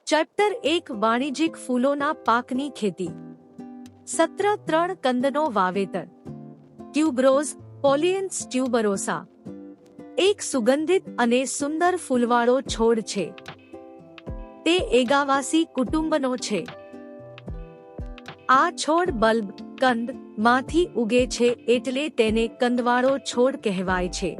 Chapter 1 વાણિજ્યિક ફૂલોના પાકની ખેતી. સત્ર 3 કંદનો વાવેતર. ટ્યુબરોઝ પોલિયન્સ ટ્યુબરોસા એક સુગંધિત અને સુંદર ફૂલવાળો છોડ છે. તે એગાવાસી કુટુંબનો છે. આ છોડ બલ્બ કંદ માંથી ઉગે છે, એટલે તેને કંદવાળો છોડ કહેવાય છે.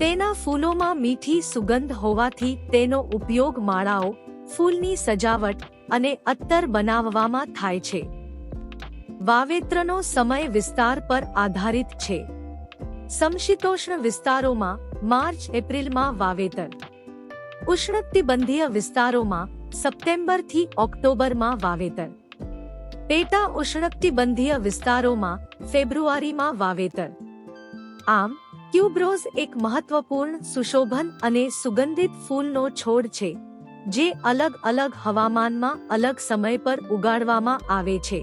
તેના ફૂલોમાં મીઠી સુગંધ હોવાથી તેનો ઉપયોગ માળાઓ, ફૂલની સજાવટ અને અત્તર બનાવવામાં થાય છે. વાવેતરનો સમય વિસ્તાર પર આધારિત છે. સમશીતોષ્ણ વિસ્તારોમાં માર્ચ-એપ્રિલમાં વાવેતર. ઉષ્ણકટિબંધીય વિસ્તારોમાં સપ્ટેમ્બરથી ઓક્ટોબરમાં વાવેતર. પેટા ઉષ્ણકટિબંધીય વિસ્તારોમાં ફેબ્રુઆરીમાં વાવેતર. આમ, ટ્યુબરોઝ એક મહત્વપૂર્ણ સુશોભન અને સુગંધિત ફૂલનો છોડ છે, જે અલગ અલગ હવામાનમાં અલગ સમય પર ઉગાડવામાં આવે છે.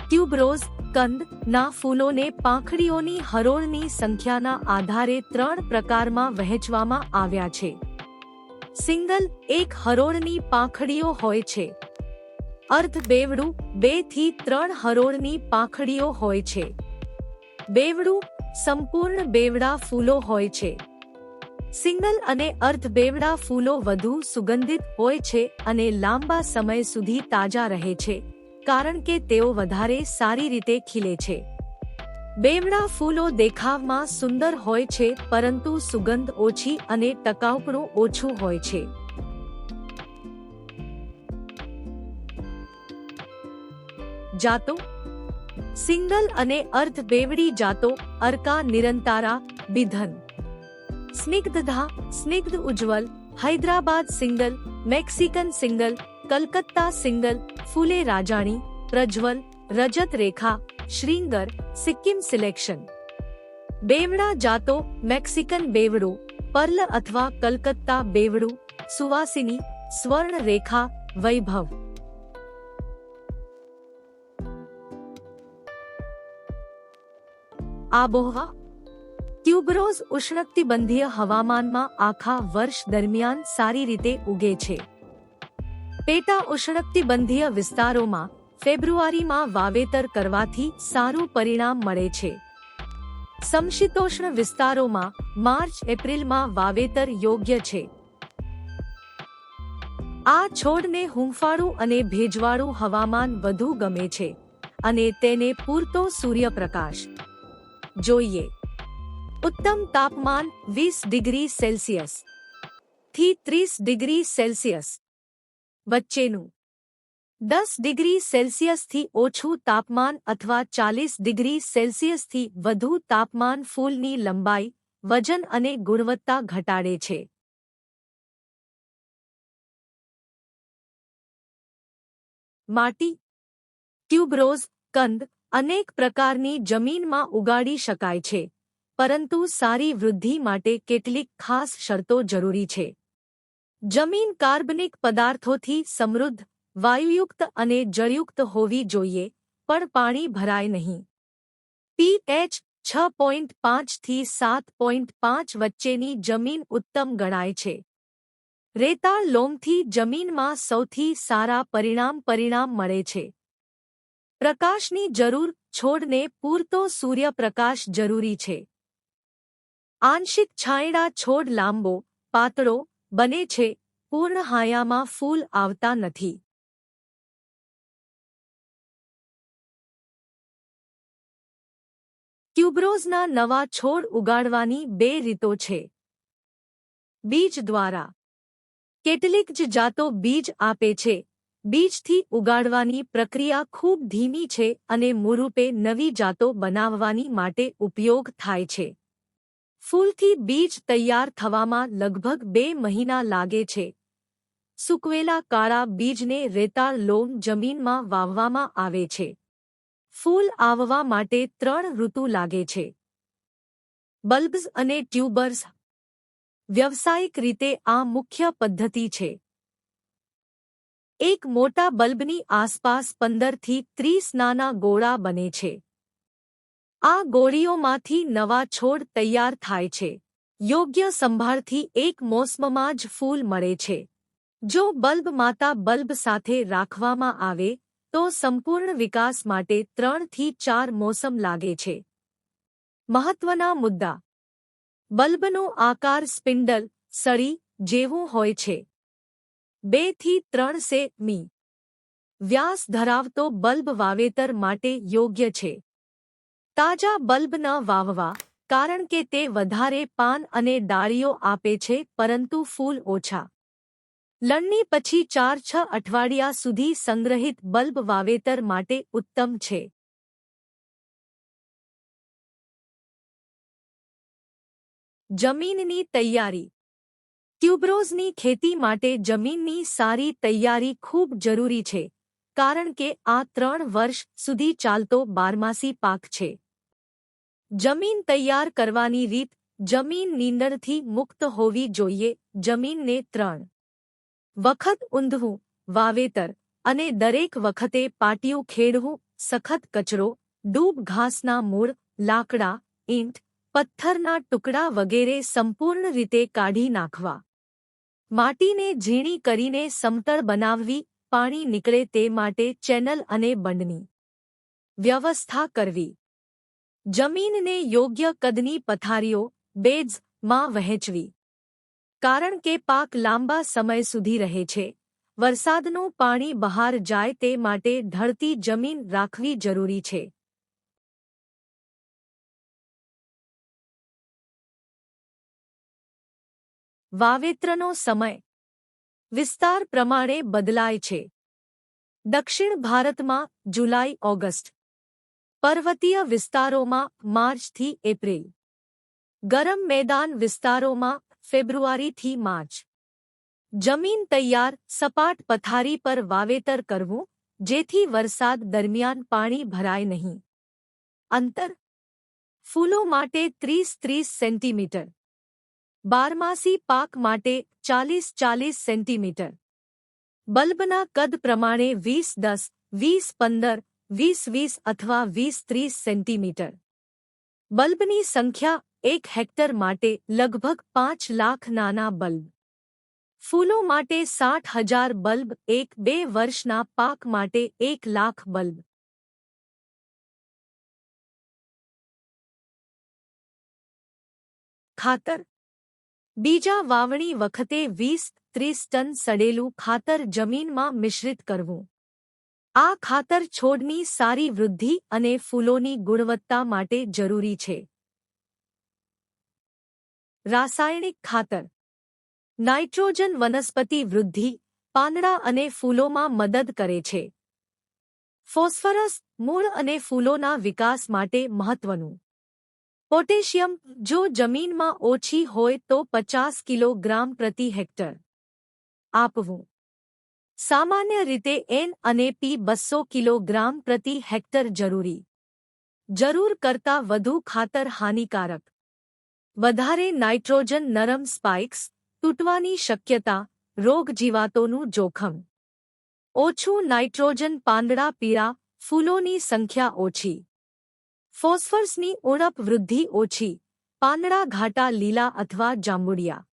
ટ્યુબરોઝ કંદ ના ફૂલોને પાંખડીઓની હરોળની સંખ્યાના આધારે 3 પ્રકારમાં વહેંચવામાં આવ્યા છે. સિંગલ એક હરોળની પાંખડીઓ હોય છે. અર્ધ બેવડું 2 થી 3 હરોળની પાંખડીઓ હોય છે. બેવડું સંપૂર્ણ બેવડા ફૂલો હોય છે. સિંગલ અને અર્ધ બેવડા ફૂલો વધુ સુગંધિત હોય છે અને લાંબા સમય સુધી તાજા રહે છે, કારણ કે તેઓ વધારે સારી રીતે ખીલે છે. બેવડા ફૂલો દેખાવમાં સુંદર હોય છે, પરંતુ સુગંધ ઓછી અને ટકાઉપણું ઓછું હોય છે. જાતો. સિંગલ અને અર્ધ બેવડી જાતો Arka Nirantara, Bidhan, Snigdha, Snigdha Ujjwal, Hyderabad single, Mexican single, Calcutta single, Phule Rajani, પ્રજ્વલ, રજત રેખા, શ્રીંગર, સિક્કિમ સિલેક્શન. બેવડા જાતો મેક્સિકન બેવડું, પર્લ અથવા કલકત્તા બેવડું, સુવાસિની, સ્વર્ણ રેખા, વૈભવ. આબોહવા. ટ્યુબરોઝ ઉષ્ણકટિબંધીય હવામાનમાં આખા વર્ષ દરમિયાન સારી રીતે ઉગે છે. પેટા ઉષ્ણકટિબંધીય વિસ્તારોમાં ફેબ્રુઆરીમાં વાવેતર કરવાથી સારું પરિણામ મળે છે. સમશીતોષ્ણ વિસ્તારોમાં માર્ચ-એપ્રિલમાં વાવેતર યોગ્ય છે. આ છોડને હૂંફાળું અને ભેજવાળું હવામાન વધુ ગમે છે, અને તેને પૂરતો સૂર્યપ્રકાશ જોઈએ. ઉત્તમ તાપમાન 20 ડિગ્રી સેલ્સિયસ થી 30 ડિગ્રી સેલ્સિયસ વચ્ચેનું. 10 ડિગ્રી સેલ્સિયસથી ઓછું તાપમાન અથવા 40 ડિગ્રી સેલ્સિયસથી વધુ તાપમાન ફૂલની લંબાઈ, વજન અને ગુણવત્તા ઘટાડે છે. માટી. ટ્યુબરોઝ કંદ અનેક પ્રકારની જમીનમાં ઉગાડી શકાય છે, પરંતુ સારી વૃદ્ધિ માટે કેટલીક ખાસ શરતો જરૂરી છે. જમીન કાર્બનિક પદાર્થોથી સમૃદ્ધ, વાયુયુક્ત અને જળયુક્ત હોવી જોઈએ, પણ પાણી ભરાય નહીં. pH 6.5 થી 7.5 વચ્ચેની જમીન ઉત્તમ ગણાય છે. રેતાળ લોમથી જમીનમાં સૌથી સારા પરિણામ મળે છે. પ્રકાશની જરૂર. છોડને પૂરતો સૂર્યપ્રકાશ જરૂરી છે. આંશિક છાંયડા. છોડ લાંબો, પાતળો બને છે, પૂર્ણ હાયામાં ફૂલ આવતા નથી. ટ્યુબરોઝના નવા છોડ ઉગાડવાની 2 રીતો છે. બીજ દ્વારા. કેટલીક જ જાતો બીજ આપે છે. બીજથી ઉગાડવાની પ્રક્રિયા ખૂબ ધીમી છે અને મૂળરૂપે નવી જાતો બનાવવાની માટે ઉપયોગ થાય છે. ફૂલથી બીજ તૈયાર થવામાં લગભગ 2 મહિના લાગે છે. સૂકવેલા કાળા બીજને રેતાળ લોમ જમીનમાં વાવવામાં આવે છે. ફૂલ આવવા માટે 3 ઋતુ લાગે છે. બલ્બ્સ અને ટ્યુબર્સ. વ્યવસાયિક રીતે આ મુખ્ય પદ્ધતિ છે. એક મોટા બલ્બની આસપાસ 15 થી 30 નાના ગોળા બને છે. આ ગોળીઓમાંથી નવા છોડ તૈયાર થાય છે. યોગ્ય સંભાળથી એક મોસમમાં જ ફૂલ મળે છે. જો બલ્બ માતા બલ્બ સાથે રાખવામાં આવે તો સંપૂર્ણ વિકાસ માટે 3 થી 4 મોસમ લાગે છે. મહત્વના મુદ્દા. બલ્બનો આકાર સ્પિન્ડલ, સળી જેવું હોય છે. 2 થી 3 સે.મી. વ્યાસ ધરાવતો બલ્બ વાવેતર માટે યોગ્ય છે. તાજા બલ્બ ન વાવવા, કારણ કે તે વધારે પાન અને ડાળીઓ આપે છે પરંતુ ફૂલ ઓછા. લણણી પછી 4-6 અઠવાડિયા સુધી સંગ્રહિત બલ્બ વાવેતર માટે ઉત્તમ છે. જમીનની તૈયારી. ટ્યુબરોઝની ખેતી માટે જમીનની સારી તૈયારી ખૂબ જરૂરી છે, કારણ કે આ 3 વર્ષ સુધી ચાલતો બારમાસી પાક છે. જમીન તૈયાર કરવાની રીત. જમીન નીંદણથી મુક્ત હોવી જોઈએ. જમીનને 3 વખત ઊંધવું વાવેતર અને દરેક વખતે પાટિયું ખેડવું. સખત કચરો, ડૂબ ઘાસના મૂળ, લાકડા, ઈંટ, પથ્થરના ટુકડા વગેરે સંપૂર્ણ રીતે કાઢી નાખવા. માટીને ઝીણી કરીને સમતળ બનાવવી. પાણી નીકળે તે માટે ચેનલ અને બંડની વ્યવસ્થા કરવી. જમીનને યોગ્ય કદની પથારીઓ બેડ્સ માં વહેંચવી. કારણ કે પાક લાંબા સમય સુધી રહે છે, વરસાદનું પાણી બહાર જાય તે માટે ઢળતી જમીન રાખવી જરૂરી છે. વાવેતરનો સમય વિસ્તાર પ્રમાણે બદલાય છે. દક્ષિણ ભારતમાં જુલાઈ-ઓગસ્ટ, પર્વતીય વિસ્તારોમાં માર્ચથી એપ્રિલ, ગરમ મેદાન વિસ્તારોમાં ફેબ્રુઆરીથી માર્ચ. જમીન તૈયાર સપાટ પથારી પર વાવેતર કરવું, જેથી વરસાદ દરમિયાન પાણી ભરાય નહીં. અંતર. ફૂલો માટે 30-30 સેન્ટીમીટર. બારમાસી પાક માટે 40-40 સેન્ટીમીટર. બલ્બના કદ પ્રમાણે 20-10, 20-15, 20-20 અથવા 20-30 સેન્ટીમીટર. બલ્બની સંખ્યા. 1 હેક્ટર માટે લગભગ 5 લાખ નાના બલ્બ. ફૂલો માટે 60,000 બલ્બ. 1-2 વર્ષના પાક માટે 1 લાખ બલ્બ. ખાતર. બીજા વાવણી વખતે 20-30 ટન સડેલું ખાતર જમીનમાં મિશ્રિત કરવું. આ ખાતર છોડની સારી વૃદ્ધિ અને ફૂલોની ગુણવત્તા માટે જરૂરી છે. રાસાયણિક ખાતર. નાઇટ્રોજન વનસ્પતિ વૃદ્ધિ, પાંદડા અને ફૂલોમાં મદદ કરે છે. ફોસ્ફરસ મૂળ અને ફૂલોના વિકાસ માટે મહત્વનું. પોટેશિયમ. જો જમીનમાં ઓછી હોય તો 50 કિલોગ્રામ પ્રતિ હેક્ટર આપવું. સામાન્ય રીતે N અને P 200 કિલોગ્રામ પ્રતિ હેક્ટર જરૂરી. જરૂર કરતાં વધુ ખાતર હાનિકારક. વધારે નાઇટ્રોજન નરમ સ્પાઇક્સ, તૂટવાની શક્યતા, રોગજીવાતોનું જોખમ. ઓછું નાઇટ્રોજન પાંદડા પીળા, ફૂલોની સંખ્યા ઓછી. ફોસ્ફરસની ઉણપ વૃદ્ધિ ઓછી, પાંદડા ઘાટા લીલા અથવા જાંબુડિયા.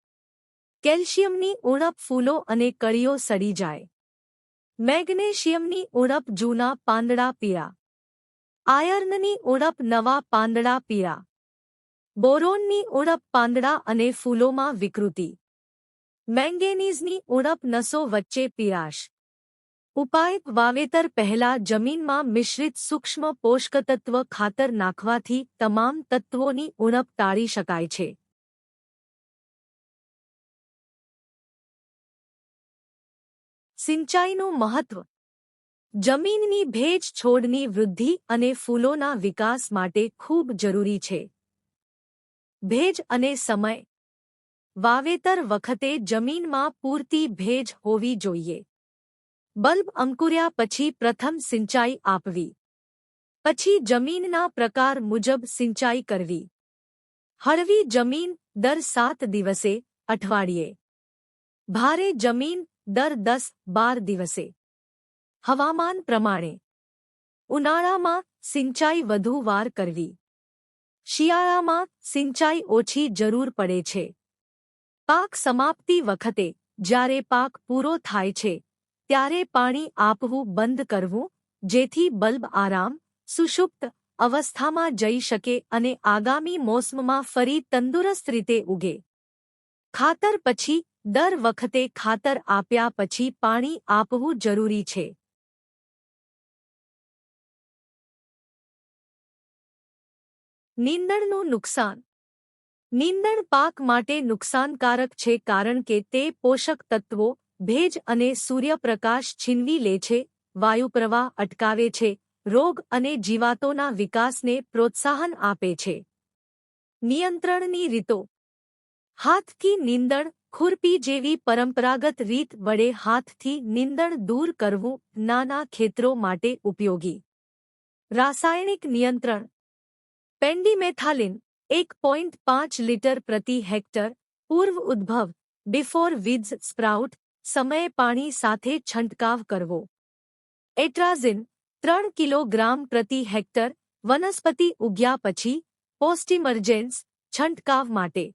કેલ્શિયમની ઉણપ ફૂલો અને કળીઓ સડી જાય. મેગ્નેશિયમની ઉણપ જૂના પાંદડા પીળા. આયર્નની ઉણપ નવા પાંદડા પીળા. બોરોનની ઉણપ પાંદડા અને ફૂલોમાં વિકૃતિ. મેંગેનીઝની ઉણપ નસો વચ્ચે પીળાશ. ઉપાય. વાવેતર પહેલા જમીનમાં મિશ્રિત સૂક્ષ્મ પોષકતત્વ ખાતર નાખવાથી તમામ તત્વોની ઉણપ ટાળી શકાય છે. સિંચાઈનું મહત્વ. જમીનની ભેજ છોડની વૃદ્ધિ અને ફૂલોના વિકાસ માટે ખૂબ જરૂરી છે. ભેજ અને સમય. વાવેતર વખતે જમીનમાં પૂરતી ભેજ હોવી જોઈએ. બલ્બ અંકુર્યા પછી પ્રથમ સિંચાઈ આપવી. પછી જમીનના પ્રકાર મુજબ સિંચાઈ કરવી. હળવી જમીન દર 7 દિવસે, અઠવાડિયે. ભારે જમીન દર 10-12 દિવસે. હવામાન પ્રમાણે. ઉનાળામાં સિંચાઈ વધુ વાર કરવી. શિયાળામાં સિંચાઈ ઓછી જરૂર પડે છે. પાક સમાપ્તિ વખતે જ્યારે પાક પૂરો થાય છે ત્યારે પાણી આપવું બંધ કરવું, જેથી બલ્બ આરામ, સુષુપ્ત અવસ્થામાં જઈ શકે અને આગામી મોસમમાં ફરી તંદુરસ્ત રીતે ઉગે. ખાતર પછી દર વખતે ખાતર આપ્યા પછી પાણી આપવું જરૂરી છે. નીંદણનું નુકસાન. નીંદણ પાક માટે નુકસાનકારક છે કારણ કે તે પોષક તત્વો, ભેજ અને સૂર્યપ્રકાશ છીનવી લે છે, વાયુપ્રવાહ અટકાવે છે, રોગ અને જીવાતોના વિકાસને પ્રોત્સાહન આપે છે. નિયંત્રણની રીતો. હાથથી નીંદણ, ખુરપી જેવી પરંપરાગત રીત વડે હાથથી નીંદણ દૂર કરવું નાના ખેતરો માટે ઉપયોગી. રાસાયણિક નિયંત્રણ. પેન્ડિમેથાલિન 1.5 લિટર પ્રતિ હેક્ટર, પૂર્વ ઉદ્ભવ, બિફોર વીડ્સ સ્પ્રાઉટ, સમયે પાણી સાથે છંટકાવ કરવો. એટ્રાઝિન 3 કિલોગ્રામ પ્રતિ હેક્ટર, વનસ્પતિ ઉગ્યા પછી, પોસ્ટિમર્જેન્સ, છંટકાવ માટે.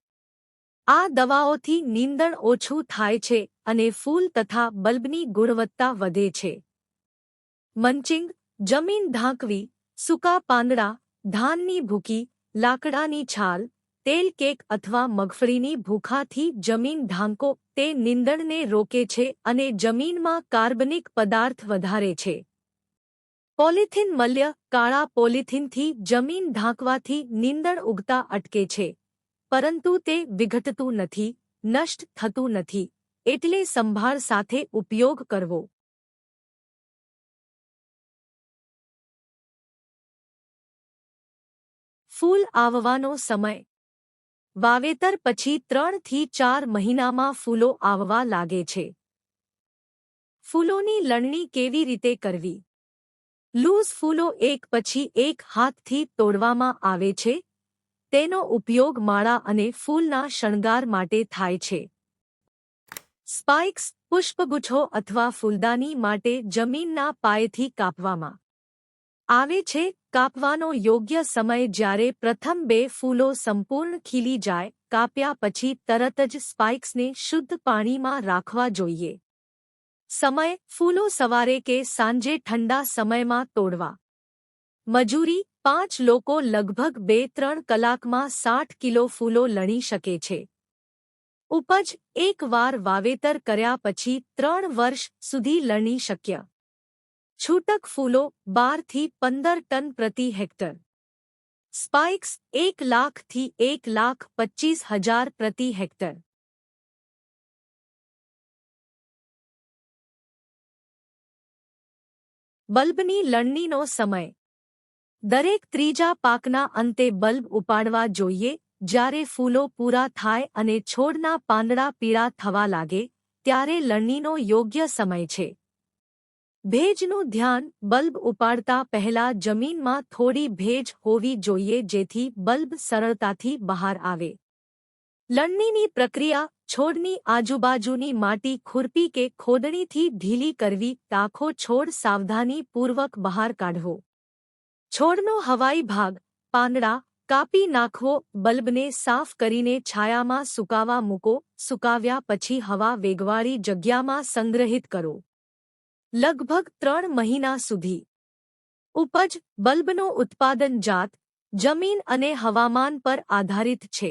આ દવાઓથી નીંદણ ઓછું થાય છે અને ફૂલ તથા બલ્બની ગુણવત્તા વધે છે. મંચિંગ, જમીન ઢાંકવી, સૂકા પાંદડા, ધાનની ભૂકી, લાકડાની છાલ, તેલ કેક અથવા મગફળીની ભૂખાથી જમીન ઢાંકો. તે નીંદણને રોકે છે અને જમીનમાં કાર્બનિક પદાર્થ વધારે છે. પોલિથીન મલ્ય, કાળા પોલિથીનથી જમીન ઢાંકવાથી નીંદણ ઉગતા અટકે છે, પરંતુ તે વિઘટતું નથી, નષ્ટ થતું નથી, એટલે સંભાળ સાથે ઉપયોગ કરવો. ફૂલ આવવાનો સમય. વાવેતર પછી 3 થી 4 મહિનામાં ફૂલો આવવા લાગે છે. ફૂલોની લણણી કેવી રીતે કરવી? લૂઝ ફૂલો એક પછી એક હાથથી તોડવામાં આવે છે. તેનો ઉપયોગ માળા અને ફૂલના શણગાર માટે થાય છે. સ્પાઇક્સ, પુષ્પગુચ્છો અથવા ફૂલદાની માટે જમીનના પાયેથી કાપવામાં આવે છે. કાપવાનો યોગ્ય સમય જ્યારે પ્રથમ 2 ફૂલો સંપૂર્ણ ખીલી જાય. કાપ્યા પછી તરત જ સ્પાઇક્સને શુદ્ધ પાણીમાં રાખવા જોઈએ. સમય: ફૂલો સવારે કે સાંજે ઠંડા સમયમાં તોડવા. મજૂરી: 5 લોકો લગભગ 2-3 કલાકમાં 60 કિલો ફૂલો લણી શકે છે. ઉપજ: એક વાર વાવેતર કર્યા પછી 3 વર્ષ સુધી લણી શક્ય. છૂટક ફૂલો 12 થી 15 ટન પ્રતિ હેક્ટર. સ્પાઇક્સ 1 લાખ થી 1,25,000 પ્રતિ હેક્ટર. બલ્બની લણણીનો સમય. દરેક ત્રીજા પાકના અંતે બલ્બ ઉપાડવા જોઈએ. જ્યારે ફૂલો પૂરા થાય અને છોડના પાંદડા પીળા થવા લાગે ત્યારે લણણીનો યોગ્ય સમય છે. ભેજનું ધ્યાન. બલ્બ ઉપાડતા પહેલા જમીનમાં થોડી ભેજ હોવી જોઈએ જેથી બલ્બ સરળતાથી બહાર આવે. લણણીની પ્રક્રિયા. છોડની આજુબાજુની માટી ખુરપી કે ખોદણીથી ઢીલી કરવી. ટાંકો છોડ સાવધાનીપૂર્વક બહાર કાઢવો. છોડનો હવાઈ ભાગ, પાંદડા, કાપી નાખવો. બલ્બને સાફ કરીને છાયામાં સુકાવા મૂકો. સુકાવ્યા પછી હવા વેગવાળી જગ્યામાં સંગ્રહિત કરો. લગભગ 3 મહિના સુધી. ઉપજ: બલ્બનો ઉત્પાદન જાત, જમીન અને હવામાન પર આધારિત છે.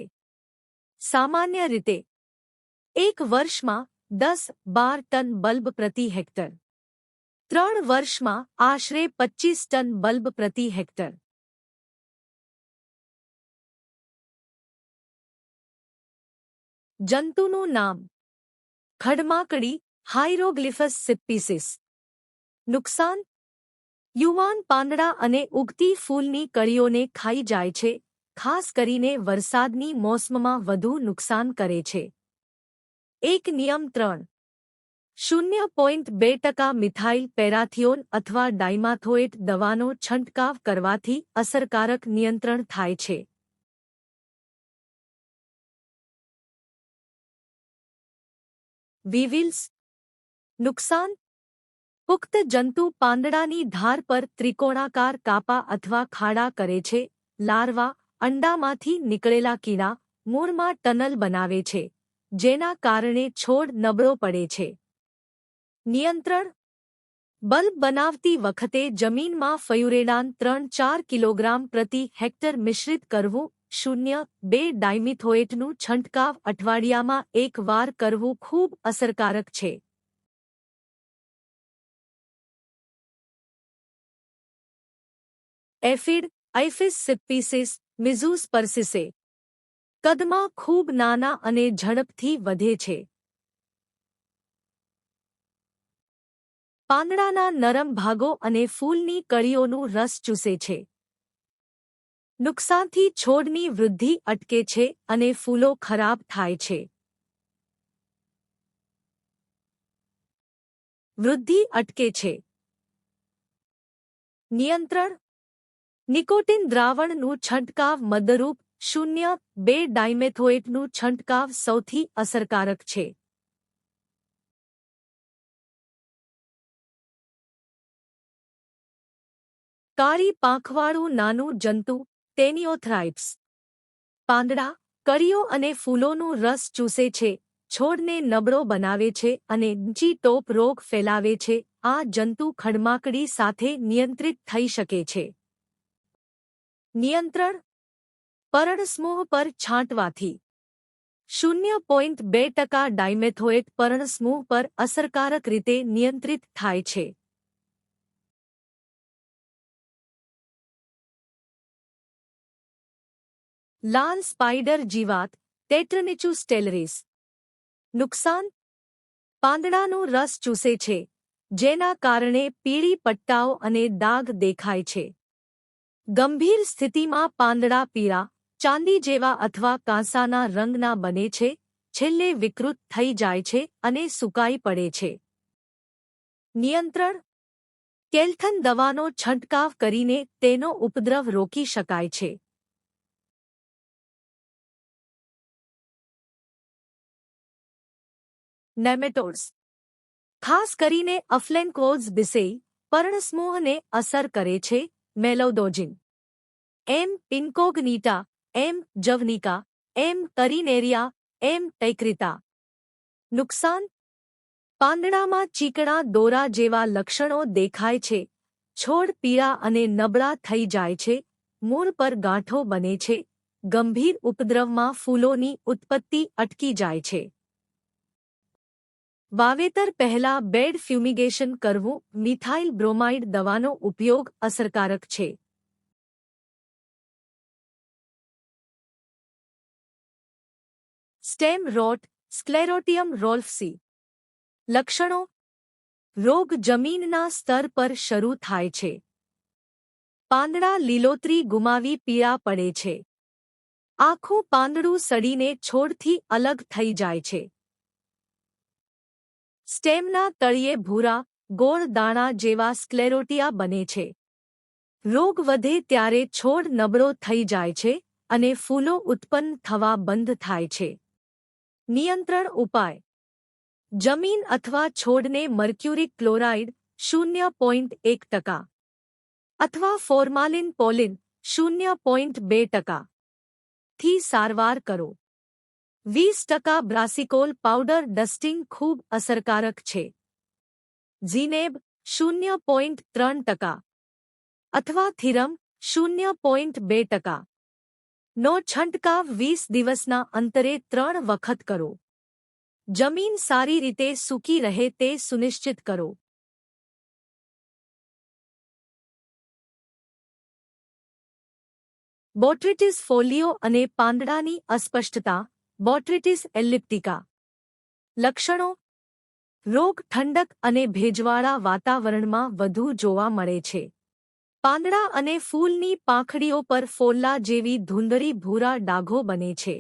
સામાન્ય રીતે 1 વર્ષમાં 10-12 ટન બલ્બ પ્રતિ હેક્ટર. 3 વર્ષમાં આશરે 25 ટન બલ્બ પ્રતિ હેક્ટર. જંતુનું નામ. ખડમાકડી, હાયરોગ્લિફસ સિપ્પીસિસ. નુકસાન: યુવાન પાંદડા અને ઉગતી ફૂલની કળીઓને ખાઈ જાય છે, ખાસ કરીને વરસાદની મોસમમાં વધુ નુકસાન કરે છે. એક નિયમ 3. 0.2% મિથાઇલ પેરાથિયોન અથવા ડાઇમાથોએટ દવાનો છંટકાવ કરવાથી અસરકારક નિયંત્રણ થાય છે. વીવિલ્સ. નુકસાન: પુખ્ત જંતુ પાંદડાની ધાર પર ત્રિકોણાકાર કાપા અથવા ખાડા કરે છે. લાર્વા, અંડામાંથી નીકળેલા કીડા મૂળમાં ટનલ બનાવે છે, જેના કારણે છોડ નબળો પડે છે. નિયંત્રણ: બલ્બ બનાવતી વખતે જમીનમાં ફ્યુરેડાન 3-4 કિલોગ્રામ પ્રતિ હેક્ટર મિશ્રિત કરવું. 0.2 ડાયમિથોએટનું છંટકાવ અઠવાડિયામાં એકવાર કરવું ખૂબ અસરકારક છે. એફિડ આઇફિસ સિપ્પીસિસ મિઝુસ પરસિસે કદમાં ખૂબ નાના અને ઝડપથી વધે છે. પાંદડાના નરમ ભાગો અને ફૂલની કળીઓનું રસ ચૂસે છે. નુકસાનથી છોડની વૃદ્ધિ અટકે છે અને ફૂલો ખરાબ થાય છે. વૃદ્ધિ અટકે છે. નિયંત્રણ: નિકોટિન દ્રાવણનું છંટકાવ મદરૂપ. 0.2 ડાયમેથોએટનું છંટકાવ સૌથી અસરકારક છે. કાળી પાંખવાળું નાનું જંતુ ટેનિયોથ્રાઇપ્સ પાંદડા, કળીઓ અને ફૂલોનું રસ ચૂસે છે, છોડને નબળો બનાવે છે અને નીચી ટોપ રોગ ફેલાવે છે. આ જંતુ ખડમાકડી સાથે નિયંત્રિત થઈ શકે છે. નિયંત્રણ: પર્ણસમૂહ પર છાંટવાથી. 0.2% ડાયમેથોએટ પર્ણસમૂહ પર અસરકારક રીતે નિયંત્રિત થાય છે. લાલ સ્પાઇડર જીવાત ટેટ્રનિચુસ ટેલરિસ નુકસાન: પાંદડાનો રસ ચૂસે છે, જેના કારણે પીળી પટ્ટાઓ અને ડાઘ દેખાય છે. ગંભીર સ્થિતિમાં પાંદડા પીળા, ચાંદી જેવા અથવા કાંસાના રંગના બને છે, છેલ્લે વિકૃત થઈ જાય છે અને સુકાઈ પડે છે. નિયંત્રણ: કેલ્થન દવાનો છંટકાવ કરીને તેનો ઉપદ્રવ રોકી શકાય છે. નેમેટોડ્સ ખાસ કરીને અફ્લેન્કોઝ બિસેઈ પર્ણસમૂહને અસર કરે છે. મેલોડોજિન એમ ઇન્કોગ્નિટા, એમ જવનિકા, એમ ટરિનેરિયા, એમ ટેક્રિતા નુકસાન: પાંદડામાં ચીકણા દોરા જેવા લક્ષણો દેખાય છે, છોડ પીળા અને નબળા થઈ જાય છે, મૂળ પર ગાંઠો બને છે, ગંભીર ઉપદ્રવમાં ફૂલોની ઉત્પત્તિ અટકી જાય છે. વાવેતર પહેલા બેડ ફ્યુમિગેશન કરવું. મિથાઇલ બ્રોમાઇડ દવાનો ઉપયોગ અસરકારક છે. સ્ટેમ રોટ સ્ક્લેરોટિયમ રોલ્ફસી લક્ષણો: રોગ જમીનના સ્તર પર શરૂ થાય છે. પાંદડા લીલોતરી ગુમાવી પીળા પડે છે. આખું પાંદડું સડીને છોડથી અલગ થઈ જાય છે. સ્ટેમના તળિયે ભૂરા, ગોળ દાણા જેવા સ્ક્લેરોટિયા બને છે. રોગ વધે ત્યારે છોડ નબળો થઈ જાય છે અને ફૂલો ઉત્પન્ન થવા બંધ થાય છે. નિયંત્રણ ઉપાય: જમીન અથવા છોડને મર્ક્યુરિક ક્લોરાઇડ 0.1% અથવા ફોર્માલિન પોલિન 0.2% થી સારવાર કરો. 20% બ્રાસિકોલ પાવડર ડસ્ટિંગ ખૂબ અસરકારક છે. ઝીનેબ 0.3% અથવા થીરમ 0.2% નો છંટકાવ 20 દિવસના અંતરે 3 વખત કરો. જમીન સારી રીતે સૂકી રહે તે સુનિશ્ચિત કરો. બોટ્રિટિસ ફોલિયો અને પાંદડાની અસ્પષ્ટતા બોટ્રિટિસ એલિપ્ટિકા લક્ષણો: રોગ ઠંડક અને ભેજવાળા વાતાવરણમાં વધુ જોવા મળે છે. પાંદડા અને ફૂલની પાંખડીઓ પર ફોલ્લા જેવી ધૂંધળી ભૂરા ડાઘો બને છે.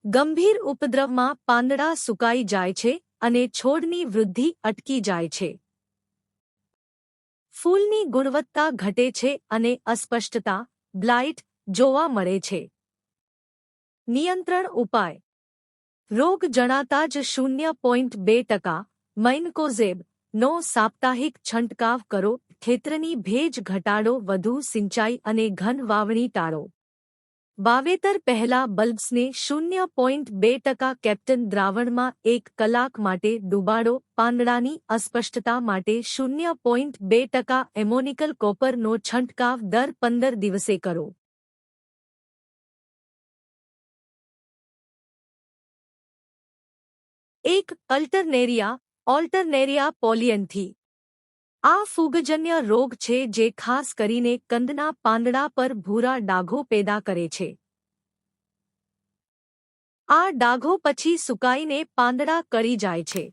ગંભીર ઉપદ્રવમાં પાંદડા સુકાઈ જાય છે અને છોડની વૃદ્ધિ અટકી જાય છે. ફૂલની ગુણવત્તા ઘટે છે અને અસ્પષ્ટતા બ્લાઇટ જોવા મળે છે. નિયંત્રણ ઉપાય: રોગ જણાતા જ 0.2% મૈનકોઝેબ નો સાપ્તાહિક છંટકાવ કરો. ખેતરની ભેજ ઘટાડો. વધુ સિંચાઈ અને ઘન વાવણી ટાળો. વાવેતર પહેલા બલ્બ્સને 0.2% કેપ્ટન દ્રાવણમાં 1 કલાક માટે ડૂબાડો. પાંદડાની અસ્પષ્ટતા માટે 0.2% એમોનિકલ કોપરનો છંટકાવ દર 15 દિવસે કરો. એક ઓલ્ટરનેરિયા પોલિયન્થી. આ ફૂગજન્ય રોગ છે જે ખાસ કરીને કંદના પાંદડા પર ભૂરા ડાઘો પેદા કરે છે. આ ડાઘો પછી સુકાઈને પાંદડા કરી જાય છે.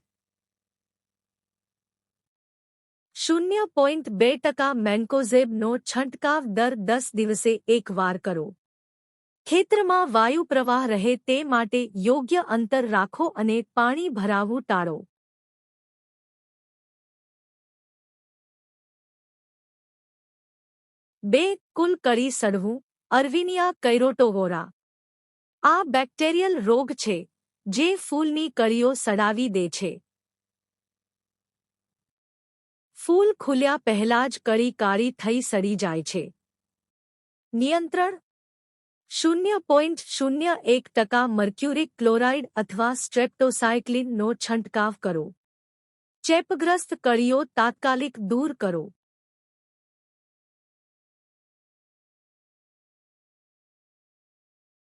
0.2% મેન્કોઝેબનો છંટકાવ દર 10 દિવસે એકવાર કરો. ખેતરમાં વાયુ પ્રવાહ રહે તે માટે યોગ્ય અંતર રાખો અને પાણી ભરાવું ટાળો. 2. કુલ કળી સડવું. અર્વિનિયા કૈરોટોવોરા. આ બેક્ટેરિયલ રોગ છે જે ફૂલની કળીઓ સડાવી દે છે. ફૂલ ખુલ્યા પહેલા જ કળી કાળી થઈ સડી જાય છે. નિયંત્રણ: 0.01% મર્ક્યુરિક ક્લોરાઇડ અથવા સ્ટ્રેપ્ટોસાયક્લિનનો છંટકાવ કરો. ચેપગ્રસ્ત કળીઓ તાત્કાલિક દૂર કરો.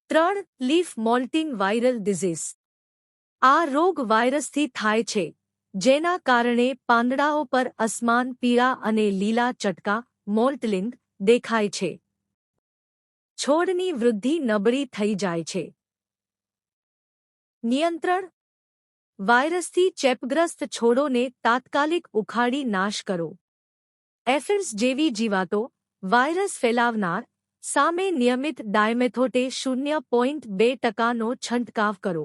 3. Leaf mottling viral disease. આ રોગ વાયરસથી થાય છે જેના કારણે પાંદડાઓ પર અસમાન પીળા અને લીલા ચટકા મોલ્ટલિંગ દેખાય છે. છોડની વૃદ્ધિ નબળી થઈ જાય છે. નિયંત્રણ: વાયરસથી ચેપગ્રસ્ત છોડોને તાત્કાલિક ઉખાડી નાશ કરો. એફિડ્સ જેવી જીવાતો વાયરસ ફેલાવનાર સામે નિયમિત ડાયમેથોટે 0.2%નો છંટકાવ કરો.